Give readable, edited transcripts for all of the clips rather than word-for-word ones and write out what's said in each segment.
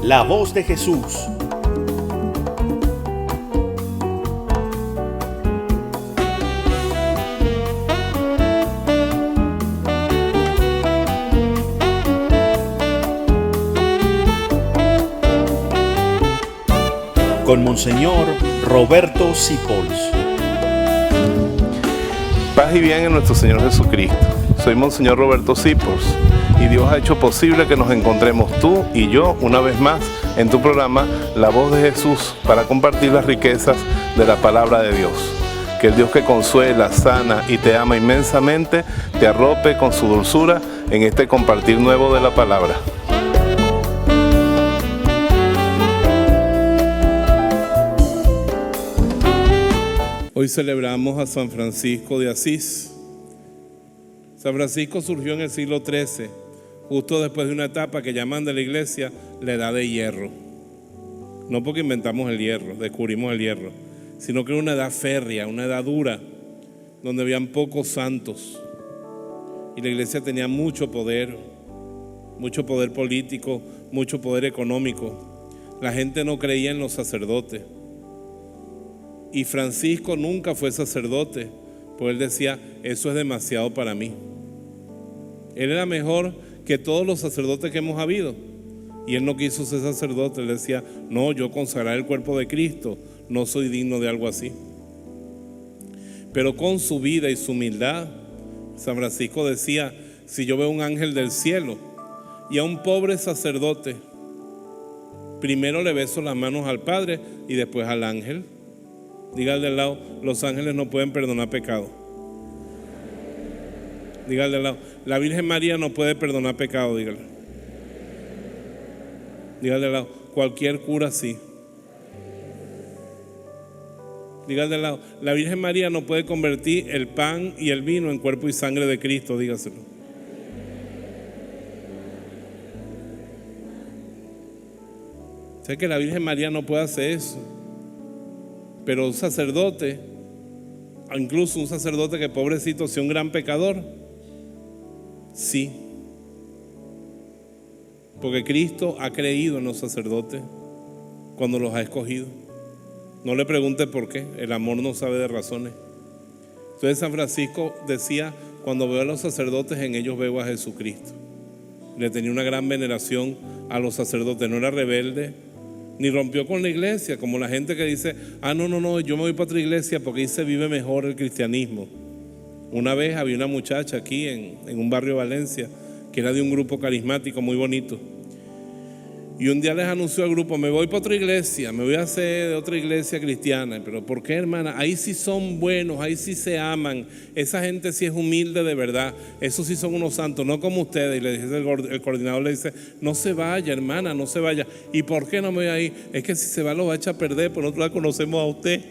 La voz de Jesús. Con Monseñor Roberto Sipols. Paz y bien en nuestro Señor Jesucristo. Soy Monseñor Roberto Sipols y Dios ha hecho posible que nos encontremos tú y yo una vez más en tu programa La Voz de Jesús para compartir las riquezas de la palabra de Dios. Que el Dios que consuela, sana y te ama inmensamente te arrope con su dulzura en este compartir nuevo de la palabra. Hoy celebramos a San Francisco de Asís. San Francisco surgió en el siglo XIII, justo después de una etapa que llaman de la iglesia la edad de hierro. No porque inventamos el hierro, descubrimos el hierro, sino que era una edad férrea, una edad dura, donde habían pocos santos. Y la iglesia tenía mucho poder político, mucho poder económico. La gente no creía en los sacerdotes. Y Francisco nunca fue sacerdote, pues él decía, eso es demasiado para mí. Él era mejor que todos los sacerdotes que hemos habido. Y él no quiso ser sacerdote, él decía, no, yo consagrar el cuerpo de Cristo, no soy digno de algo así. Pero con su vida y su humildad, San Francisco decía, si yo veo un ángel del cielo y a un pobre sacerdote, primero le beso las manos al Padre y después al ángel. Dígale al lado, los ángeles no pueden perdonar pecado. Dígale al lado, la Virgen María no puede perdonar pecado, dígale. Dígale al lado, cualquier cura sí. Dígale al lado, la Virgen María no puede convertir el pan y el vino en cuerpo y sangre de Cristo, dígaselo. Sé que la Virgen María no puede hacer eso. Pero un sacerdote, incluso un sacerdote que pobrecito sea un gran pecador, sí. Porque Cristo ha creído en los sacerdotes cuando los ha escogido. No le pregunte por qué, el amor no sabe de razones. Entonces San Francisco decía, cuando veo a los sacerdotes, en ellos veo a Jesucristo. Le tenía una gran veneración a los sacerdotes, no era rebelde, ni rompió con la iglesia, como la gente que dice, no, yo me voy para otra iglesia porque ahí se vive mejor el cristianismo. Una vez había una muchacha aquí en un barrio de Valencia, que era de un grupo carismático muy bonito. Y un día les anunció al grupo, me voy para otra iglesia, me voy a hacer de otra iglesia cristiana. Pero ¿por qué, hermana? Ahí sí son buenos, ahí sí se aman. Esa gente sí es humilde de verdad. Esos sí son unos santos, no como ustedes. Y le dice el coordinador, le dice, no se vaya, hermana, no se vaya. ¿Y por qué no me voy a ir? Es que si se va lo va a echar a perder, porque nosotros la conocemos a usted.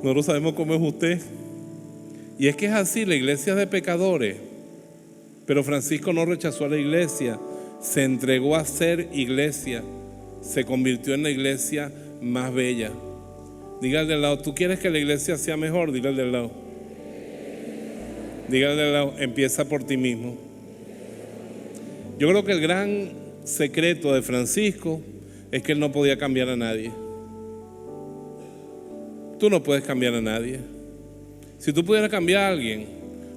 Nosotros sabemos cómo es usted. Y es que es así, la iglesia es de pecadores. Pero Francisco no rechazó a la iglesia. Se entregó a ser iglesia, se convirtió en la iglesia más bella. Dígale al lado, ¿tú quieres que la iglesia sea mejor? Dígale al lado. Dígale al lado, empieza por ti mismo. Yo creo que el gran secreto de Francisco es que él no podía cambiar a nadie. Tú no puedes cambiar a nadie. Si tú pudieras cambiar a alguien,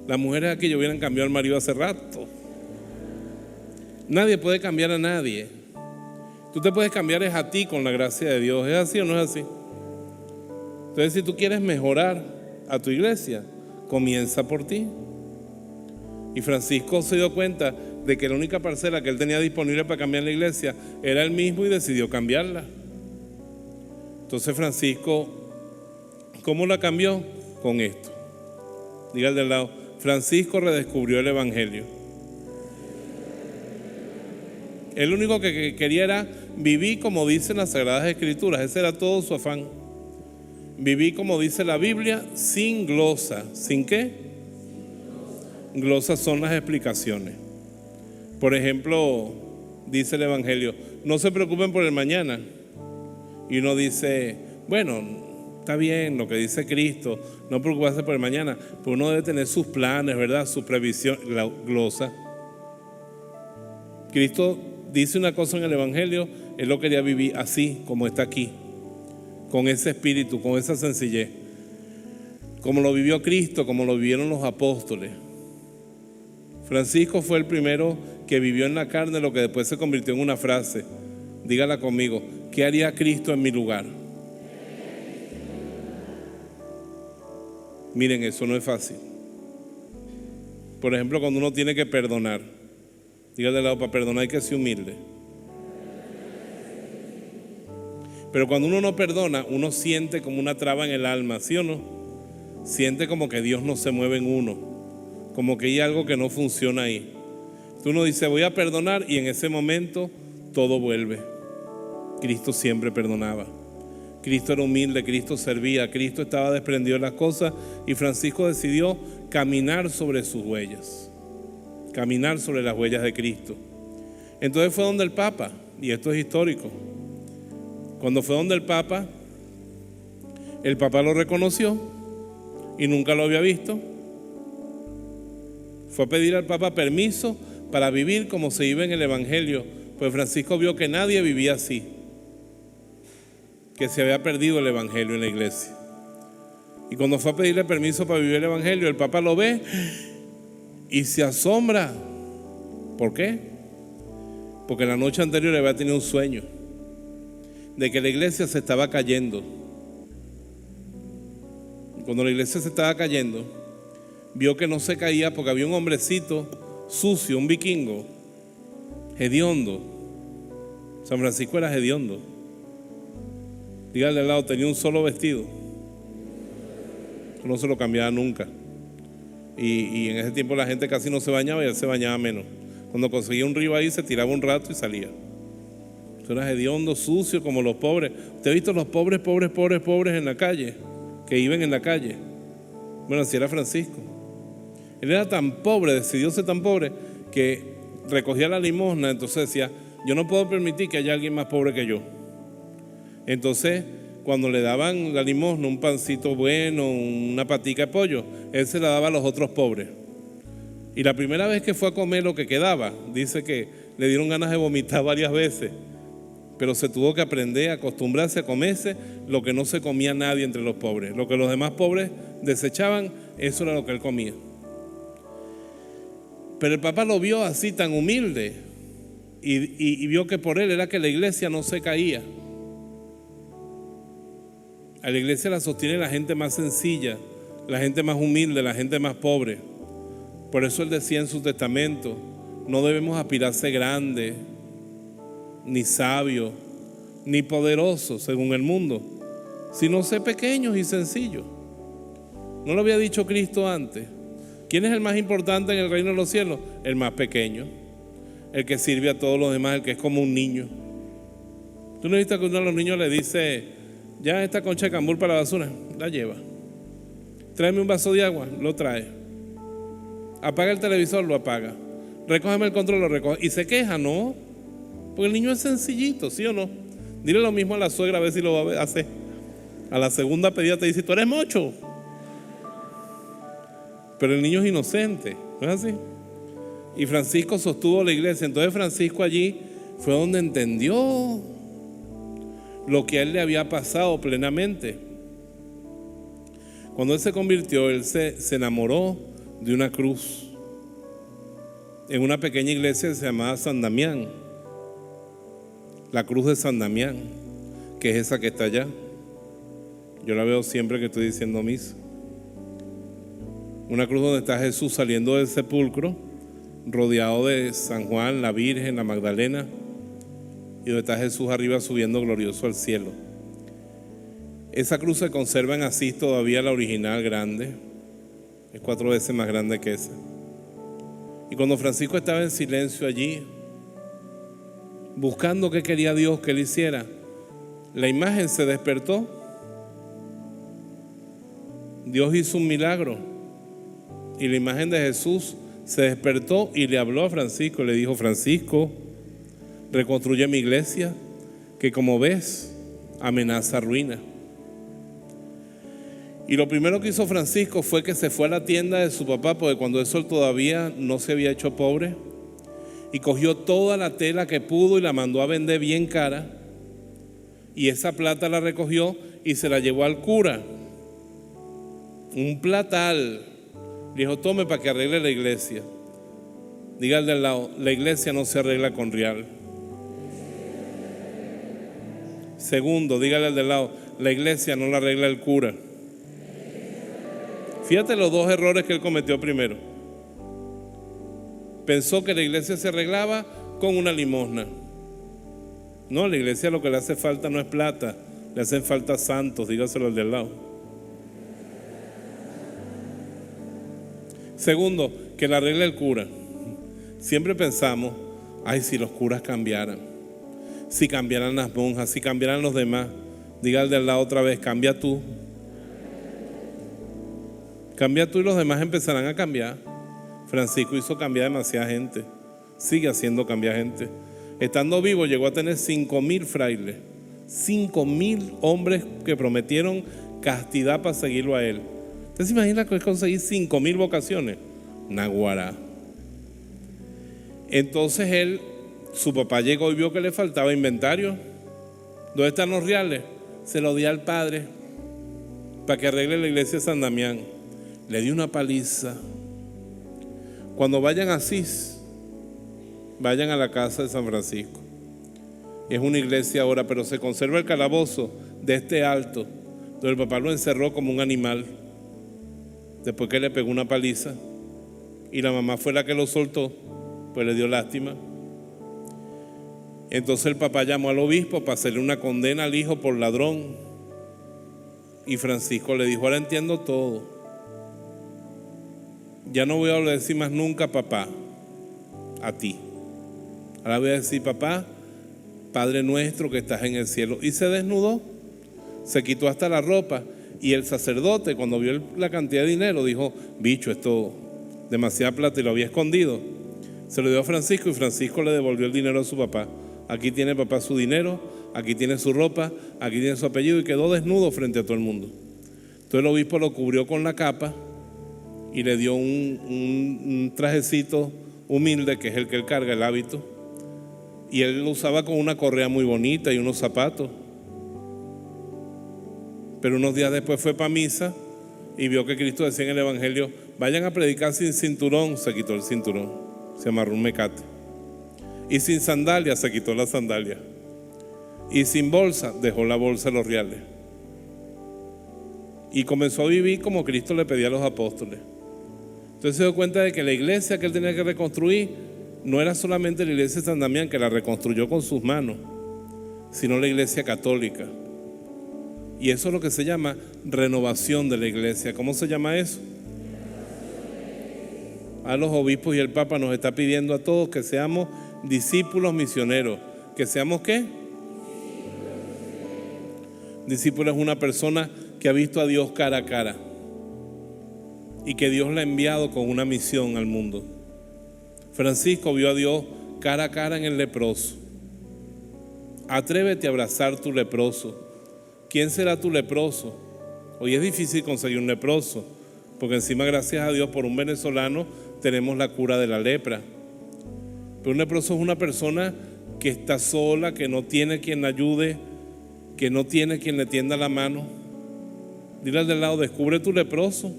las mujeres aquí ya hubieran cambiado al marido hace rato. Nadie puede cambiar a nadie. Tú te puedes cambiar es a ti con la gracia de Dios. ¿Es así o no es así? Entonces, si tú quieres mejorar a tu iglesia, comienza por ti. Y Francisco se dio cuenta de que la única parcela que él tenía disponible para cambiar la iglesia era él mismo y decidió cambiarla. Entonces Francisco, ¿cómo la cambió? Con esto. Diga al del lado, Francisco redescubrió el evangelio. El único que quería era vivir como dicen las Sagradas Escrituras. Ese era todo su afán. Vivir como dice la Biblia, sin glosa. ¿Sin qué? Glosas son las explicaciones. Por ejemplo, dice el Evangelio, no se preocupen por el mañana. Y uno dice, bueno, está bien lo que dice Cristo, no preocuparse por el mañana, pero uno debe tener sus planes, ¿verdad? Su previsión, la glosa. Cristo dice una cosa en el Evangelio, Él lo quería vivir así, como está aquí, con ese espíritu, con esa sencillez, como lo vivió Cristo, como lo vivieron los apóstoles. Francisco fue el primero que vivió en la carne lo que después se convirtió en una frase. Dígala conmigo: ¿qué haría Cristo en mi lugar? Miren, eso no es fácil. Por ejemplo, cuando uno tiene que perdonar, dígale al lado: para perdonar hay que ser humilde. Pero cuando uno no perdona, uno siente como una traba en el alma, ¿sí o no? Siente como que Dios no se mueve en uno, como que hay algo que no funciona ahí. Entonces uno dice: voy a perdonar, y en ese momento todo vuelve. Cristo siempre perdonaba. Cristo era humilde, Cristo servía, Cristo estaba desprendido de las cosas, y Francisco decidió caminar sobre sus huellas, caminar sobre las huellas de Cristo. Entonces fue donde el Papa, y esto es histórico. Cuando fue donde el Papa lo reconoció y nunca lo había visto. Fue a pedir al Papa permiso para vivir como se vive en el Evangelio, pues Francisco vio que nadie vivía así, que se había perdido el Evangelio en la iglesia. Y cuando fue a pedirle permiso para vivir el Evangelio, el Papa lo ve y se asombra. ¿Por qué? Porque la noche anterior había tenido un sueño de que la iglesia se estaba cayendo. Cuando la iglesia se estaba cayendo, vio que no se caía porque había un hombrecito sucio, un vikingo, hediondo. San Francisco era hediondo. Dígale al lado: tenía un solo vestido, no se lo cambiaba nunca. Y en ese tiempo la gente casi no se bañaba, y él se bañaba menos. Cuando conseguía un río ahí, se tiraba un rato y salía. Eso era hediondo, sucio, como los pobres. ¿Usted ha visto los pobres en la calle? Que viven en la calle. Bueno, así era Francisco. Él era tan pobre, decidió ser tan pobre, que recogía la limosna. Entonces decía: yo no puedo permitir que haya alguien más pobre que yo. Entonces, cuando le daban la limosna, un pancito bueno, una patica de pollo, él se la daba a los otros pobres. Y la primera vez que fue a comer lo que quedaba, dice que le dieron ganas de vomitar varias veces, pero se tuvo que aprender a acostumbrarse a comerse lo que no se comía nadie entre los pobres. Lo que los demás pobres desechaban, eso era lo que él comía. Pero el Papa lo vio así, tan humilde, y vio que por él era que la iglesia no se caía. A la iglesia la sostiene la gente más sencilla, la gente más humilde, la gente más pobre. Por eso él decía en su testamento: no debemos aspirar a ser grandes, ni sabios, ni poderosos según el mundo, sino ser pequeños y sencillos. ¿No lo había dicho Cristo antes? ¿Quién es el más importante en el reino de los cielos? El más pequeño, el que sirve a todos los demás, el que es como un niño. ¿Tú no viste que uno de los niños le dice: ya esta concha de cambur para la basura? La lleva. Tráeme un vaso de agua, lo trae. Apaga el televisor, lo apaga. Recógeme el control, lo recoge. Y se queja, ¿no? Porque el niño es sencillito, ¿sí o no? Dile lo mismo a la suegra, a ver si lo va a hacer. A la segunda pedida te dice: tú eres mocho. Pero el niño es inocente, ¿no es así? Y Francisco sostuvo la iglesia. Entonces Francisco allí fue donde entendió lo que a él le había pasado plenamente. Cuando él se convirtió, él se enamoró de una cruz en una pequeña iglesia que se llamaba San Damián. La cruz de San Damián, que es esa que está allá. Yo la veo siempre que estoy diciendo misa. Una cruz donde está Jesús saliendo del sepulcro, rodeado de San Juan, la Virgen, la Magdalena, y donde está Jesús arriba subiendo glorioso al cielo. Esa cruz se conserva en Asís todavía, la original grande. Es 4 veces más grande que esa. Y cuando Francisco estaba en silencio allí, buscando qué quería Dios que él hiciera, la imagen se despertó. Dios hizo un milagro y la imagen de Jesús se despertó y le habló a Francisco. Le dijo: Francisco, reconstruye mi iglesia, que como ves amenaza ruina. Y lo primero que hizo Francisco fue que se fue a la tienda de su papá, porque cuando eso él todavía no se había hecho pobre, y cogió toda la tela que pudo y la mandó a vender bien cara, y esa plata la recogió y se la llevó al cura. Un platal. Le dijo, tome para que arregle la iglesia. Diga al de al lado, la iglesia no se arregla con real. Segundo, dígale al de al lado, la iglesia no la arregla el cura. Fíjate los dos errores que él cometió primero. Pensó que la iglesia se arreglaba con una limosna. No, la iglesia lo que le hace falta no es plata, le hacen falta santos, dígaselo al de al lado. Segundo, que la arregla el cura. Siempre pensamos, ay, si los curas cambiaran, si cambiaran las monjas, si cambiaran los demás. Diga al de al lado otra vez, cambia tú. Cambia tú y los demás empezarán a cambiar. Francisco hizo cambiar demasiada gente, sigue haciendo cambiar gente. Estando vivo llegó a tener 5,000 frailes, 5,000 hombres que prometieron castidad para seguirlo a él. ¿Usted se imagina que es conseguir 5,000 vocaciones? Naguará. Entonces él, su papá llegó y vio que le faltaba inventario. ¿Dónde están los reales? Se lo di al padre para que arregle la iglesia de San Damián. Le di una paliza. Cuando vayan a Asís, vayan a la casa de San Francisco. Es una iglesia ahora, pero se conserva el calabozo de este alto, donde el papá lo encerró como un animal, después que le pegó una paliza, y la mamá fue la que lo soltó, pues le dio lástima. Entonces el papá llamó al obispo para hacerle una condena al hijo por ladrón, y Francisco le dijo, ahora entiendo todo. Ya no voy a decir más nunca papá a ti. Ahora voy a decir papá, Padre nuestro que estás en el cielo. Y se desnudó, se quitó hasta la ropa. Y el sacerdote, cuando vio la cantidad de dinero, dijo, bicho, esto demasiada plata, y lo había escondido. Se lo dio a Francisco y Francisco le devolvió el dinero a su papá. Aquí tiene papá su dinero, aquí tiene su ropa, aquí tiene su apellido, y quedó desnudo frente a todo el mundo. Entonces el obispo lo cubrió con la capa y le dio un trajecito humilde, que es el que él carga, el hábito, y él lo usaba con una correa muy bonita y unos zapatos. Pero unos días después fue para misa y vio que Cristo decía en el Evangelio, vayan a predicar sin cinturón. Se quitó el cinturón, se amarró un mecate. Y sin sandalia, se quitó la sandalia. Y sin bolsa, dejó la bolsa de los reales. Y comenzó a vivir como Cristo le pedía a los apóstoles. Entonces se dio cuenta de que la iglesia que él tenía que reconstruir no era solamente la iglesia de San Damián, que la reconstruyó con sus manos, sino la iglesia católica. Y eso es lo que se llama renovación de la iglesia. ¿Cómo se llama eso? A los obispos y el Papa nos está pidiendo a todos que seamos discípulos misioneros. ¿Que seamos qué? Discípulo es una persona que ha visto a Dios cara a cara y que Dios la ha enviado con una misión al mundo. Francisco vio a Dios cara a cara en el leproso. Atrévete a abrazar tu leproso. ¿Quién será tu leproso? Hoy es difícil conseguir un leproso, porque encima, gracias a Dios, por un venezolano tenemos la cura de la lepra. Pero un leproso es una persona que está sola, que no tiene quien la ayude, que no tiene quien le tienda la mano. Dile al del lado, descubre tu leproso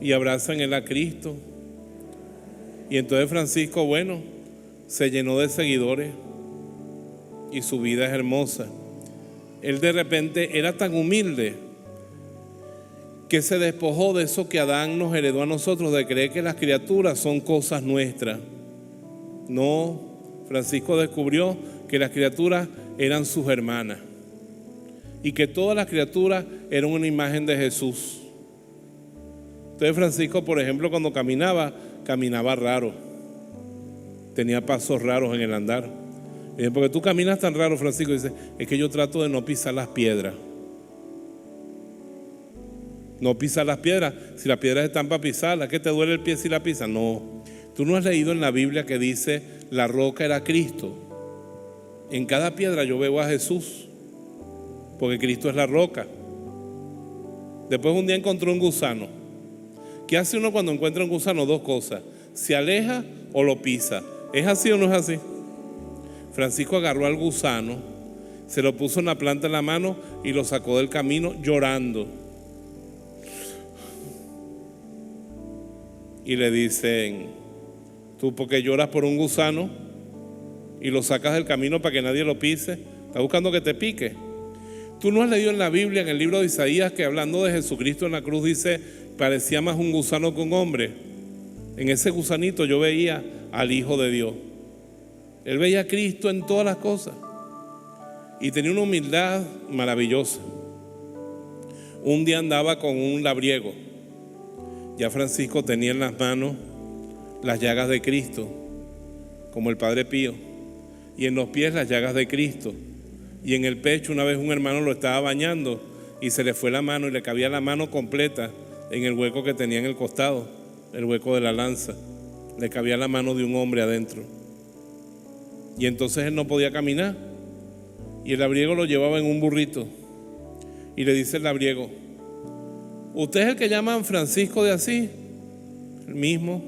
y abraza en él a Cristo. Y entonces Francisco, bueno, se llenó de seguidores y su vida es hermosa. Él de repente era tan humilde que se despojó de eso que Adán nos heredó a nosotros, de creer que las criaturas son cosas nuestras. No, Francisco descubrió que las criaturas eran sus hermanas y que todas las criaturas eran una imagen de Jesús. Entonces Francisco, por ejemplo, cuando caminaba raro, tenía pasos raros en el andar. Y dice, porque tú caminas tan raro, Francisco. Dice, es que yo trato de no pisar las piedras. No pisar las piedras. Si las piedras están para pisarlas, ¿qué te duele el pie si la pisas? No. Tú no has leído en la Biblia que dice la roca era Cristo. En cada piedra yo veo a Jesús, porque Cristo es la roca. Después un día encontró un gusano. ¿Qué hace uno cuando encuentra un gusano? Dos cosas: se aleja o lo pisa. ¿Es así o no es así? Francisco agarró al gusano, se lo puso en la planta de la mano y lo sacó del camino llorando. Y le dicen: ¿tú por qué lloras por un gusano y lo sacas del camino para que nadie lo pise? ¿Estás buscando que te pique? ¿Tú no has leído en la Biblia, en el libro de Isaías, que hablando de Jesucristo en la cruz dice: parecía más un gusano que un hombre? En ese gusanito yo veía al Hijo de Dios. Él veía a Cristo en todas las cosas y tenía una humildad maravillosa. Un día andaba con un labriego. Ya Francisco tenía en las manos las llagas de Cristo, como el Padre Pío, y en los pies las llagas de Cristo, y en el pecho una vez un hermano lo estaba bañando y se le fue la mano y le cabía la mano completa en el hueco que tenía en el costado, el hueco de la lanza. Le cabía la mano de un hombre adentro. Y entonces él no podía caminar. Y el labriego lo llevaba en un burrito. Y le dice el labriego: ¿usted es el que llaman Francisco de Asís? El mismo.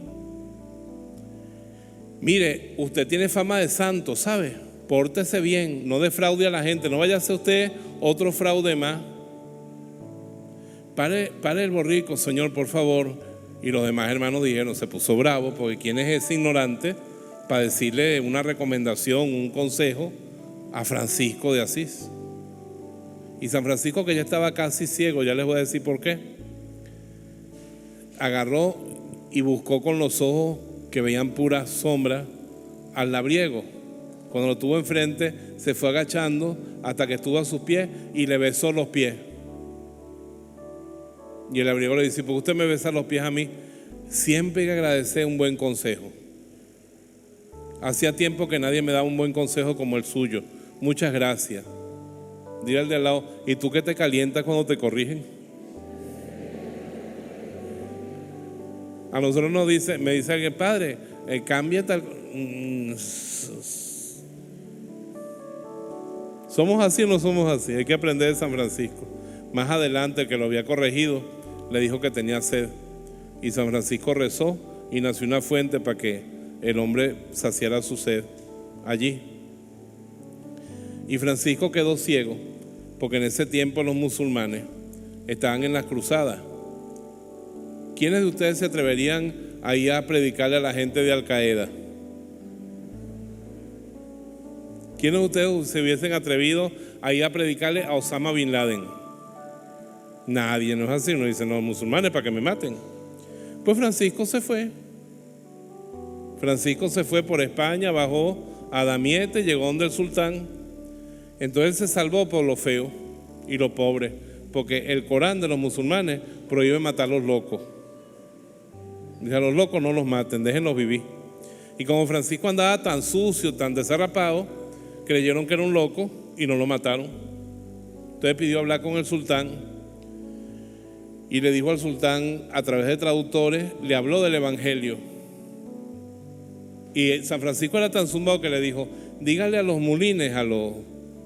Mire, usted tiene fama de santo, ¿sabe? Pórtese bien, no defraude a la gente, no vaya a ser usted otro fraude más. Pare el borrico, señor, por favor. Y los demás hermanos dijeron, se puso bravo, porque ¿quién es ese ignorante para decirle una recomendación, un consejo a Francisco de Asís? Y San Francisco, que ya estaba casi ciego, ya les voy a decir por qué, agarró y buscó con los ojos que veían pura sombra al labriego. Cuando lo tuvo enfrente, se fue agachando hasta que estuvo a sus pies y le besó los pies. Y el labriego le dice: ¿por qué usted me besa los pies a mí? Siempre hay que agradecer un buen consejo. Hacía tiempo que nadie me daba un buen consejo como el suyo. Muchas gracias. Dile al de al lado: ¿y tú qué te calientas cuando te corrigen? A nosotros me dice alguien: padre, cambia tal. ¿Somos así o no somos así? Hay que aprender de San Francisco. Más adelante, el que lo había corregido le dijo que tenía sed. Y San Francisco rezó y nació una fuente para que el hombre saciara su sed allí. Y Francisco quedó ciego porque en ese tiempo los musulmanes estaban en las cruzadas. ¿Quiénes de ustedes se atreverían a ir a predicarle a la gente de Al Qaeda? ¿Quiénes de ustedes se hubiesen atrevido a ir a predicarle a Osama Bin Laden? Nadie, no es así. Uno dice: no, musulmanes para que me maten. Pues Francisco se fue. Francisco se fue por España, bajó a Damiete, llegó donde el sultán. Entonces se salvó por lo feo y lo pobre, porque el Corán de los musulmanes prohíbe matar a los locos. Dice: a los locos no los maten, déjenlos vivir. Y como Francisco andaba tan sucio, tan desarrapado, creyeron que era un loco y no lo mataron. Entonces pidió hablar con el sultán y le dijo al sultán, a través de traductores, le habló del evangelio. Y San Francisco era tan zumbado que le dijo: dígale a los mulines, a los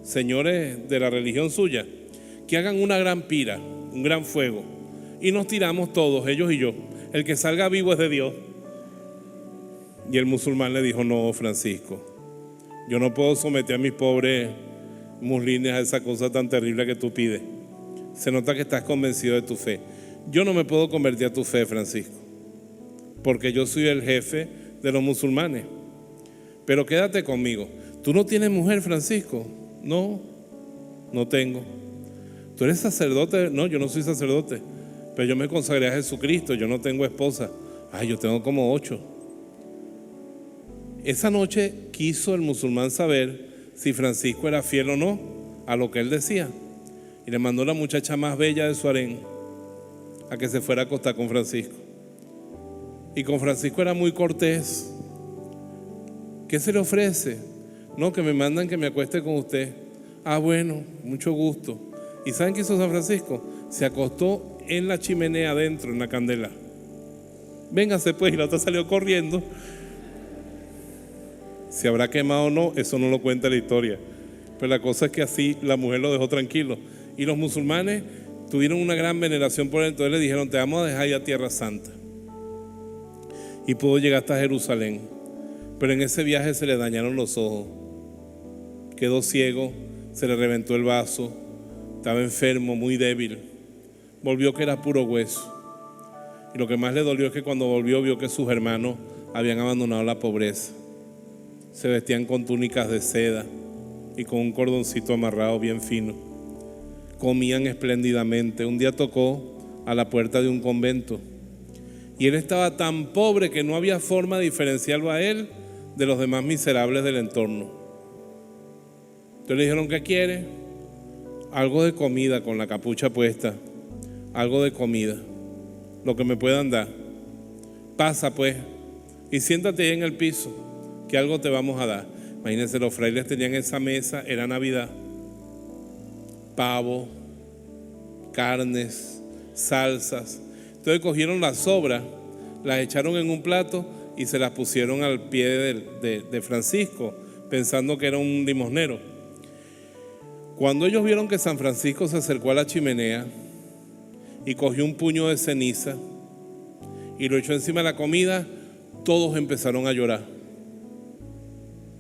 señores de la religión suya, que hagan una gran pira, un gran fuego, y nos tiramos todos, ellos y yo. El que salga vivo es de Dios. Y el musulmán le dijo: no, Francisco, yo no puedo someter a mis pobres muslines a esa cosa tan terrible que tú pides. Se nota que estás convencido de tu fe. Yo no me puedo convertir a tu fe, Francisco, porque yo soy el jefe de los musulmanes. Pero quédate conmigo. ¿Tú no tienes mujer, Francisco? No, no tengo. ¿Tú eres sacerdote? No, yo no soy sacerdote, pero yo me consagré a Jesucristo. Yo no tengo esposa. Ay, yo tengo como 8. Esa noche quiso el musulmán saber si Francisco era fiel o no a lo que él decía, y le mandó a la muchacha más bella de su harén a que se fuera a acostar con Francisco. Y con Francisco era muy cortés. ¿Qué se le ofrece? No, que me mandan que me acueste con usted. Ah, bueno, mucho gusto. ¿Y saben qué hizo San Francisco? Se acostó en la chimenea adentro, en la candela. Véngase pues. Y la otra salió corriendo. Si habrá quemado o no, eso no lo cuenta la historia. Pero la cosa es que así la mujer lo dejó tranquilo. Y los musulmanes tuvieron una gran veneración por él. Entonces le dijeron: te vamos a dejar ir a Tierra Santa. Y pudo llegar hasta Jerusalén. Pero en ese viaje se le dañaron los ojos, quedó ciego, se le reventó el vaso, estaba enfermo, muy débil. Volvió que era puro hueso. Y lo que más le dolió es que cuando volvió vio que sus hermanos habían abandonado la pobreza. Se vestían con túnicas de seda y con un cordoncito amarrado bien fino. Comían espléndidamente. Un día tocó a la puerta de un convento y él estaba tan pobre que no había forma de diferenciarlo a él de los demás miserables del entorno. Entonces le dijeron: ¿qué quiere? Algo de comida, con la capucha puesta. Algo de comida, lo que me puedan dar. Pasa pues y siéntate ahí en el piso, que algo te vamos a dar. Imagínense, los frailes tenían esa mesa, era Navidad, pavo, carnes, salsas. Entonces cogieron las sobras, las echaron en un plato y se las pusieron al pie de Francisco, pensando que era un limosnero. Cuando ellos vieron que San Francisco se acercó a la chimenea y cogió un puño de ceniza y lo echó encima de la comida, todos empezaron a llorar.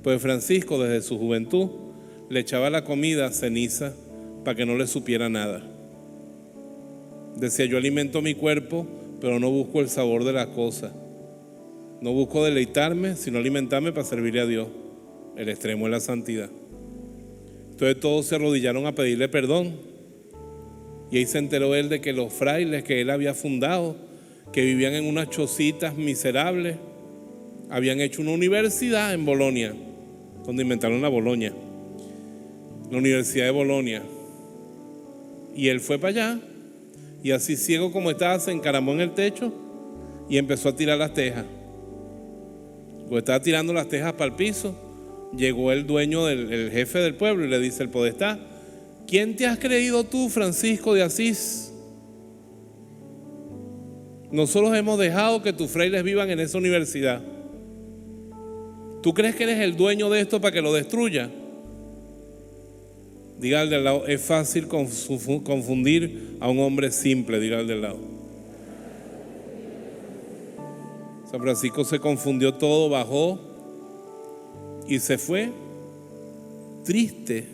Pues Francisco, desde su juventud, le echaba a la comida ceniza para que no le supiera nada. Decía: yo alimento mi cuerpo, pero no busco el sabor de las cosas. No busco deleitarme, sino alimentarme para servirle a Dios. El extremo es la santidad. Entonces todos se arrodillaron a pedirle perdón. Y ahí se enteró él de que los frailes que él había fundado, que vivían en unas chocitas miserables, habían hecho una universidad en Bolonia, donde inventaron la Boloña, la Universidad de Bolonia. Y él fue para allá, y así ciego como estaba, se encaramó en el techo y empezó a tirar las tejas. Cuando estaba tirando las tejas para el piso, llegó el dueño, el jefe del pueblo, y le dice: el podestá: ¿quién te has creído tú, Francisco de Asís? Nosotros hemos dejado que tus frailes vivan en esa universidad. ¿Tú crees que eres el dueño de esto para que lo destruya? Diga al de al lado: es fácil confundir a un hombre simple. Diga al de al lado. San Francisco se confundió todo, bajó y se fue triste,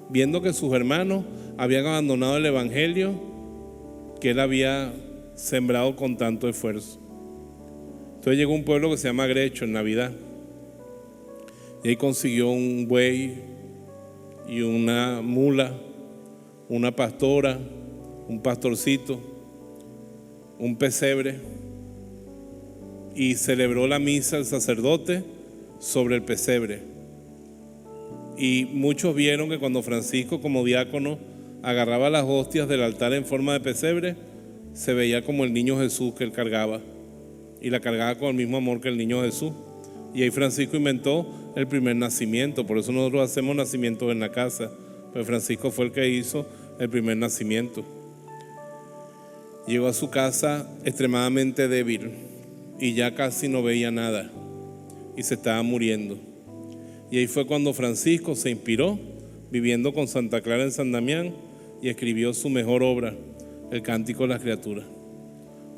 viendo que sus hermanos habían abandonado el evangelio que él había sembrado con tanto esfuerzo. Entonces llegó a un pueblo que se llama Grecho en Navidad, y ahí consiguió un buey y una mula, una pastora, un pastorcito, un pesebre, y celebró la misa el sacerdote sobre el pesebre. Y muchos vieron que cuando Francisco, como diácono, agarraba las hostias del altar en forma de pesebre, se veía como el niño Jesús que él cargaba, y la cargaba con el mismo amor que el niño Jesús. Y ahí Francisco inventó el primer nacimiento. Por eso nosotros hacemos nacimientos en la casa, pues Francisco fue el que hizo el primer nacimiento. Llegó a su casa extremadamente débil y ya casi no veía nada y se estaba muriendo. Y ahí fue cuando Francisco se inspiró, viviendo con Santa Clara en San Damián, y escribió su mejor obra, el Cántico de las Criaturas.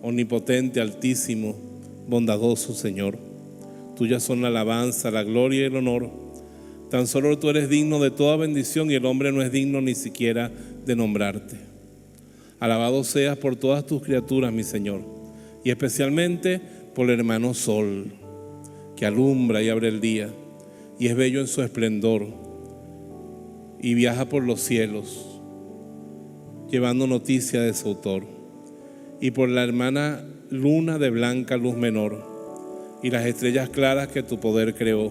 Omnipotente, altísimo, bondadoso Señor, tuyas son la alabanza, la gloria y el honor. Tan solo tú eres digno de toda bendición, y el hombre no es digno ni siquiera de nombrarte. Alabado seas por todas tus criaturas, mi Señor, y especialmente por el hermano Sol, que alumbra y abre el día, y es bello en su esplendor, y viaja por los cielos, llevando noticia de su autor, y por la hermana luna de blanca luz menor, y las estrellas claras que tu poder creó,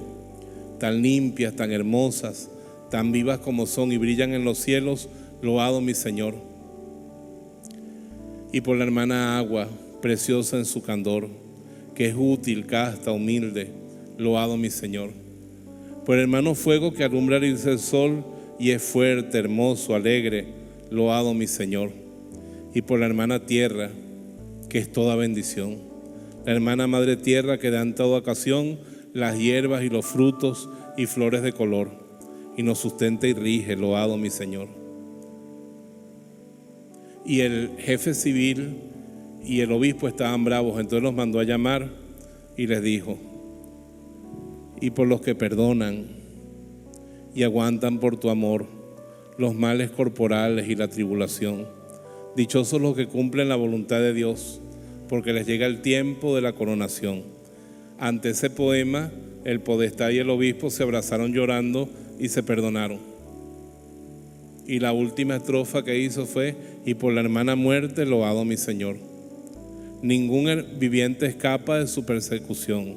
tan limpias, tan hermosas, tan vivas como son y brillan en los cielos, loado mi Señor. Y por la hermana agua, preciosa en su candor, que es útil, casta, humilde, loado mi Señor. Por el hermano fuego que alumbra al irse el sol y es fuerte, hermoso, alegre, loado mi Señor. Y por la hermana tierra, que es toda bendición, la hermana madre tierra que da en toda ocasión las hierbas y los frutos y flores de color, y nos sustenta y rige, loado mi Señor. Y el jefe civil y el obispo estaban bravos, entonces los mandó a llamar y les dijo: y por los que perdonan y aguantan por tu amor los males corporales y la tribulación. Dichosos los que cumplen la voluntad de Dios, porque les llega el tiempo de la coronación. Ante ese poema, el podestá y el obispo se abrazaron llorando y se perdonaron. Y la última estrofa que hizo fue: y por la hermana muerte loado mi Señor. Ningún viviente escapa de su persecución.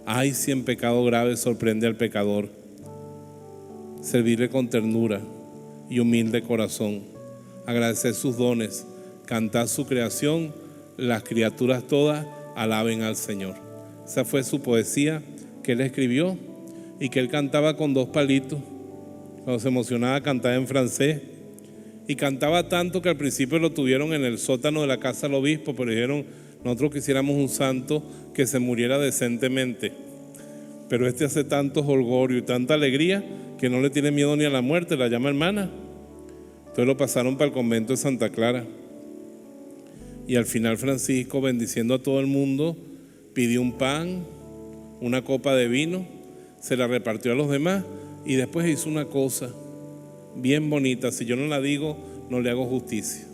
Ay, si en pecado grave sorprende al pecador. Servirle con ternura y humilde corazón, agradecer sus dones, cantar su creación, las criaturas todas alaben al Señor. Esa fue su poesía que él escribió y que él cantaba con 2 palitos. Cuando se emocionaba cantaba en francés y cantaba tanto que al principio lo tuvieron en el sótano de la casa del obispo, pero dijeron: nosotros quisiéramos un santo que se muriera decentemente, pero este hace tanto jolgorio y tanta alegría que no le tiene miedo ni a la muerte, la llama hermana. Entonces lo pasaron para el convento de Santa Clara. Y al final Francisco, bendiciendo a todo el mundo, pidió un pan, una copa de vino, se la repartió a los demás y después hizo una cosa bien bonita. Si yo no la digo, no le hago justicia.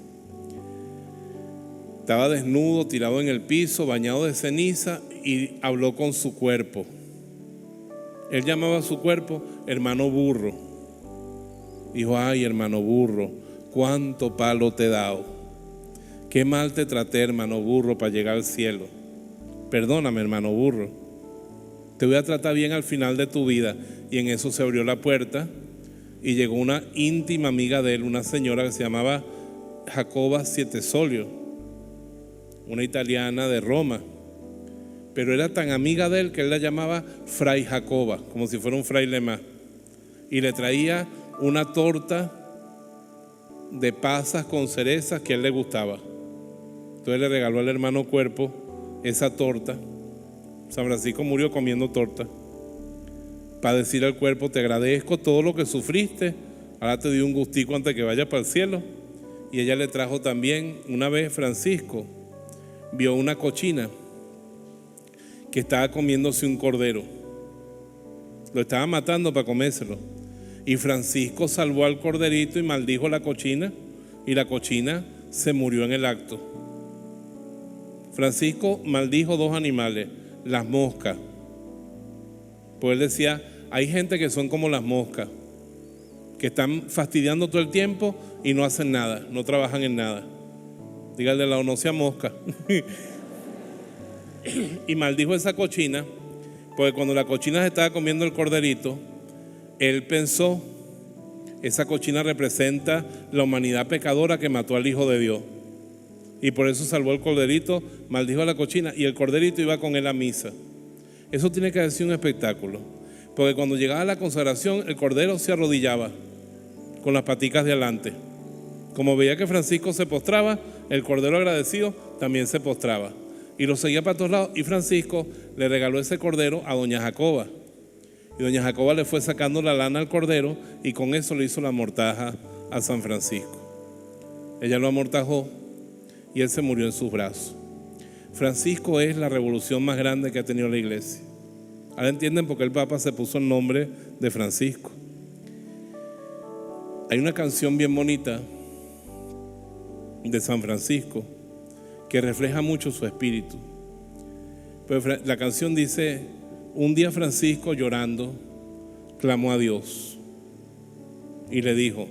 Estaba desnudo, tirado en el piso, bañado de ceniza, y habló con su cuerpo. Él llamaba a su cuerpo hermano burro. Dijo: ay, hermano burro, cuánto palo te he dado. Qué mal te traté, hermano burro, para llegar al cielo. Perdóname, hermano burro. Te voy a tratar bien al final de tu vida. Y en eso se abrió la puerta y llegó una íntima amiga de él, una señora que se llamaba Jacoba Sietesolio, una italiana de Roma. Pero era tan amiga de él que él la llamaba Fray Jacoba, como si fuera un fraile más. Y le traía una torta de pasas con cerezas que a él le gustaba. Entonces le regaló al hermano cuerpo esa torta. San Francisco murió comiendo torta, para decir al cuerpo: te agradezco todo lo que sufriste, ahora te doy un gustico antes que vayas para el cielo. Y ella le trajo también, una vez Francisco vio una cochina que estaba comiéndose un cordero, lo estaba matando para comérselo, y Francisco salvó al corderito y maldijo la cochina, y la cochina se murió en el acto. Francisco maldijo 2 animales, las moscas, pues él decía: hay gente que son como las moscas, que están fastidiando todo el tiempo y no hacen nada, no trabajan en nada. Dígale al lado: no sea mosca. Y maldijo esa cochina, porque cuando la cochina se estaba comiendo el corderito, él pensó: esa cochina representa la humanidad pecadora que mató al Hijo de Dios. Y por eso salvó el corderito, maldijo a la cochina, y el corderito iba con él a misa. Eso tiene que haber sido un espectáculo, porque cuando llegaba la consagración, el cordero se arrodillaba con las paticas de adelante. Como veía que Francisco se postraba, el cordero agradecido también se postraba. Y lo seguía para todos lados. Y Francisco le regaló ese cordero a doña Jacoba. Y doña Jacoba le fue sacando la lana al cordero y con eso le hizo la mortaja a San Francisco. Ella lo amortajó y él se murió en sus brazos. Francisco es la revolución más grande que ha tenido la iglesia. Ahora entienden por qué el Papa se puso el nombre de Francisco. Hay una canción bien bonita de San Francisco que refleja mucho su espíritu. Pero la canción dice: un día Francisco, llorando, clamó a Dios y le dijo: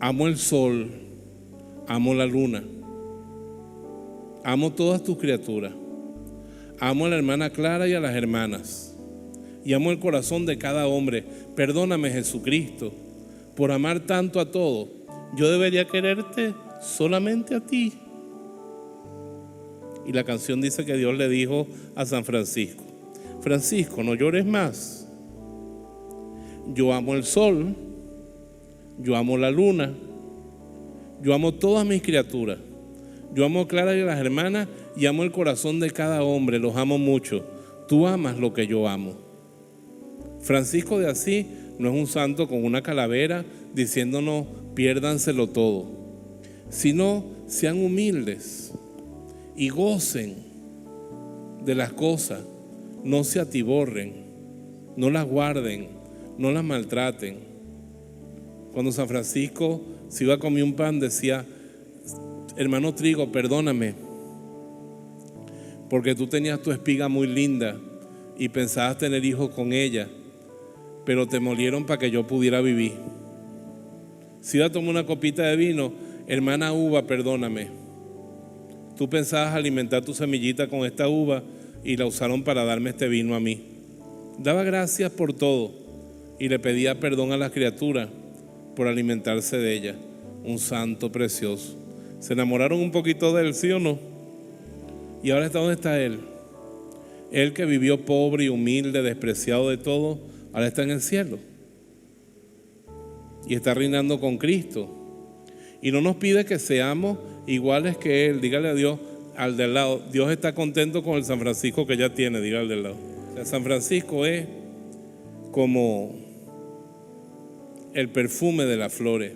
amo el sol, amo la luna, amo todas tus criaturas, amo a la hermana Clara y a las hermanas, y amo el corazón de cada hombre. Perdóname, Jesucristo, por amar tanto a todos. Yo debería quererte solamente a ti. Y la canción dice que Dios le dijo a San Francisco: Francisco, no llores más. Yo amo el sol, yo amo la luna, yo amo todas mis criaturas, yo amo a Clara y a las hermanas, y amo el corazón de cada hombre, los amo mucho. Tú amas lo que yo amo. Francisco de Asís no es un santo con una calavera diciéndonos piérdanselo todo, sino sean humildes y gocen de las cosas, no se atiborren, no las guarden, no las maltraten. Cuando San Francisco se iba a comer un pan decía: hermano Trigo, perdóname, porque tú tenías tu espiga muy linda y pensabas tener hijos con ella, pero te molieron para que yo pudiera vivir. Si iba a tomar una copita de vino, hermana uva, perdóname, tú pensabas alimentar tu semillita con esta uva y la usaron para darme este vino a mí. Daba gracias por todo y le pedía perdón a las criaturas por alimentarse de ella. Un santo precioso. Se enamoraron un poquito de él, ¿sí o no? Y ahora ¿dónde está él? Él que vivió pobre y humilde, despreciado de todo, ahora está en el cielo y está reinando con Cristo. Y no nos pide que seamos iguales que él. Dígale a Dios, al del lado, Dios está contento con el San Francisco que ya tiene, dígale al del lado. O sea, San Francisco es como el perfume de las flores.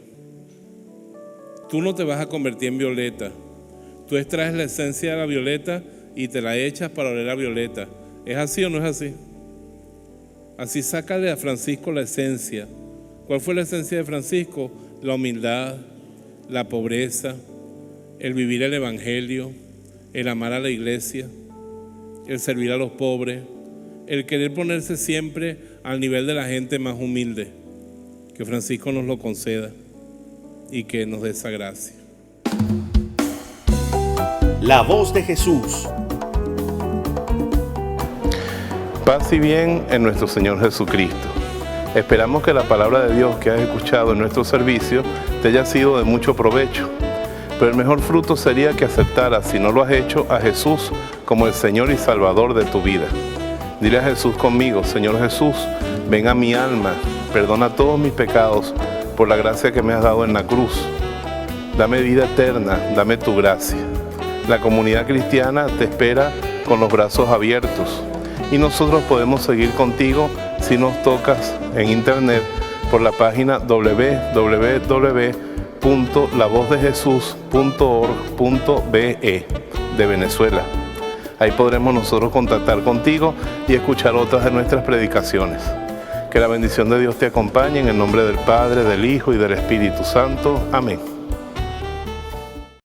Tú no te vas a convertir en violeta. Tú extraes la esencia de la violeta y te la echas para oler a violeta. ¿Es así o no es así? Así sácale a Francisco la esencia. ¿Cuál fue la esencia de Francisco? La humildad, la pobreza, el vivir el evangelio, el amar a la iglesia, el servir a los pobres, el querer ponerse siempre al nivel de la gente más humilde. Que Francisco nos lo conceda y que nos dé esa gracia. La voz de Jesús. Paz y bien en nuestro Señor Jesucristo. Esperamos que la palabra de Dios que has escuchado en nuestro servicio te haya sido de mucho provecho. Pero el mejor fruto sería que aceptaras, si no lo has hecho, a Jesús como el Señor y Salvador de tu vida. Dile a Jesús conmigo: Señor Jesús, ven a mi alma, perdona todos mis pecados por la gracia que me has dado en la cruz. Dame vida eterna, dame tu gracia. La comunidad cristiana te espera con los brazos abiertos y nosotros podemos seguir contigo si nos tocas en internet por la página www.lavozdejesús.org.be de Venezuela. Ahí podremos nosotros contactar contigo y escuchar otras de nuestras predicaciones. Que la bendición de Dios te acompañe en el nombre del Padre, del Hijo y del Espíritu Santo. Amén.